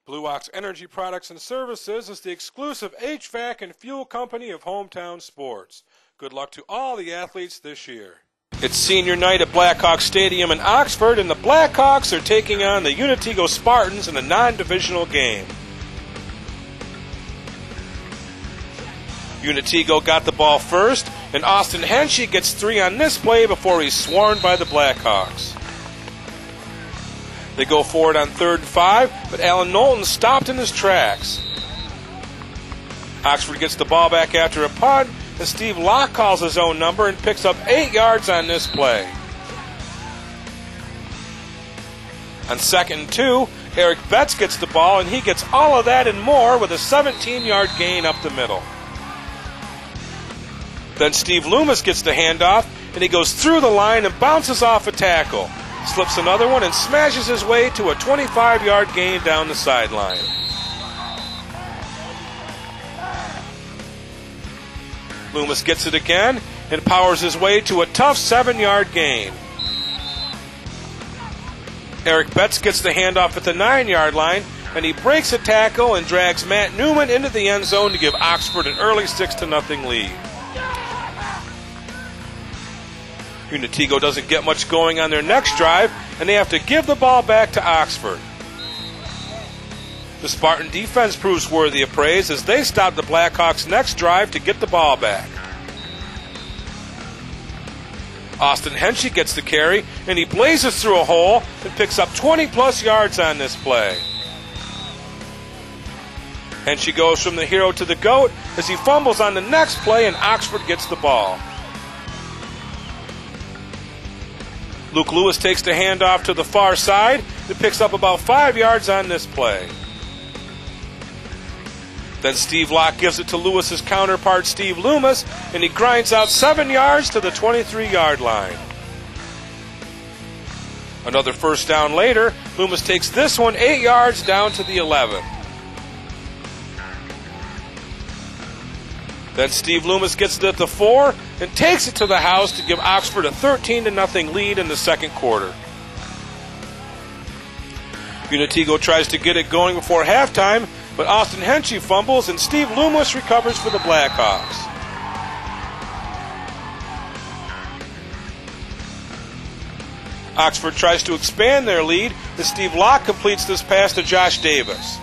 Blue Ox Energy Products and Services is the exclusive HVAC and fuel company of Hometown Sports. Good luck to all the athletes this year. It's senior night at Blackhawks Stadium in Oxford, and the Blackhawks are taking on the Unatego Spartans in a non-divisional game. Unatego got the ball first, and Austin Henschey gets 3 on this play before he's swarmed by the Blackhawks. They go forward on 3rd and 5, but Alan Knowlton stopped in his tracks. Oxford gets the ball back after a punt, and Steve Locke calls his own number and picks up 8 yards on this play. On 2nd and 2, Eric Betts gets the ball, and he gets all of that and more with a 17-yard gain up the middle. Then Steve Loomis gets the handoff, and he goes through the line and bounces off a tackle. Slips another one and smashes his way to a 25-yard gain down the sideline. Loomis gets it again and powers his way to a tough 7-yard gain. Eric Betts gets the handoff at the 9-yard line, and he breaks a tackle and drags Matt Newman into the end zone to give Oxford an early 6-0 lead. Unatego doesn't get much going on their next drive, and they have to give the ball back to Oxford. The Spartan defense proves worthy of praise as they stop the Blackhawks' next drive to get the ball back. Austin Henschey gets the carry, and he blazes through a hole and picks up 20-plus yards on this play. Henschey goes from the hero to the goat as he fumbles on the next play, and Oxford gets the ball. Luke Lewis takes the handoff to the far side and picks up about 5 yards on this play. Then Steve Locke gives it to Lewis's counterpart, Steve Loomis, and he grinds out 7 yards to the 23-yard line. Another first down later, Loomis takes this one 8 yards down to the 11. Then Steve Loomis gets it at the 4 and takes it to the house to give Oxford a 13-0 lead in the second quarter. Unatego tries to get it going before halftime, but Austin Henschey fumbles and Steve Loomis recovers for the Blackhawks. Oxford tries to expand their lead as Steve Locke completes this pass to Josh Davis.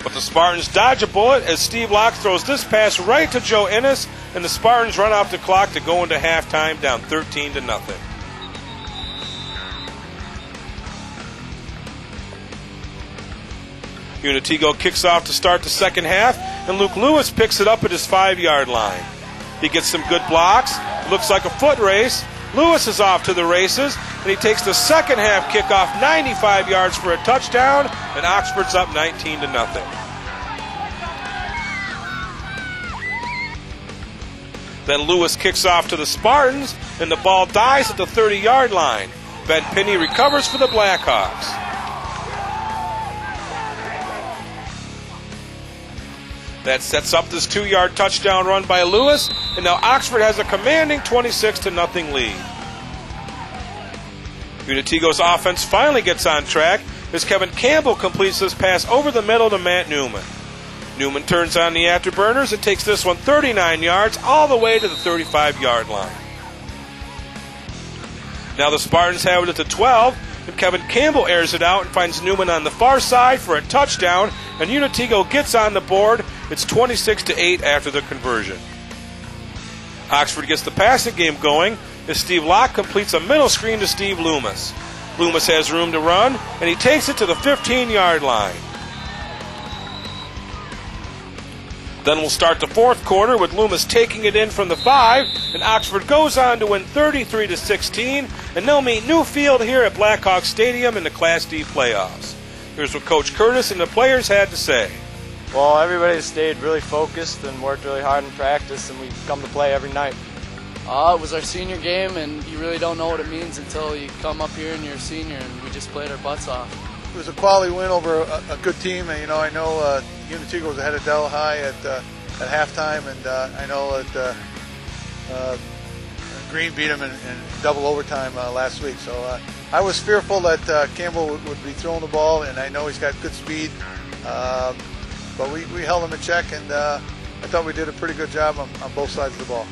But the Spartans dodge a bullet as Steve Locke throws this pass right to Joe Ennis, and the Spartans run off the clock to go into halftime down 13-0. Unatego kicks off to start the second half, and Luke Lewis picks it up at his 5-yard line. He gets some good blocks. It looks like a foot race. Lewis is off to the races, and he takes the second half kickoff 95 yards for a touchdown, and Oxford's up 19-0. Then Lewis kicks off to the Spartans, and the ball dies at the 30-yard line. Ben Pinney recovers for the Blackhawks. That sets up this 2-yard touchdown run by Lewis, and now Oxford has a commanding 26-0 lead. Unatego's offense finally gets on track as Kevin Campbell completes this pass over the middle to Matt Newman. Newman turns on the afterburners and takes this one 39 yards all the way to the 35-yard line. Now the Spartans have it at the 12, and Kevin Campbell airs it out and finds Newman on the far side for a touchdown, and Unatego gets on the board. It's 26-8 after the conversion. Oxford gets the passing game going as Steve Locke completes a middle screen to Steve Loomis. Loomis has room to run, and he takes it to the 15-yard line. Then we'll start the fourth quarter with Loomis taking it in from the 5, and Oxford goes on to win 33-16, and they'll meet New Field here at Blackhawks Stadium in the Class D playoffs. Here's what Coach Curtis and the players had to say. Well, everybody stayed really focused and worked really hard in practice, and we come to play every night. It was our senior game, and you really don't know what it means until you come up here and you're a senior, and we just played our butts off. It was a quality win over a good team, and I know Unatego was ahead of Delhi High at halftime, and I know that Green beat them in double overtime last week. So I was fearful that Campbell would be throwing the ball, and I know he's got good speed. But we held him in check, and I thought we did a pretty good job on both sides of the ball.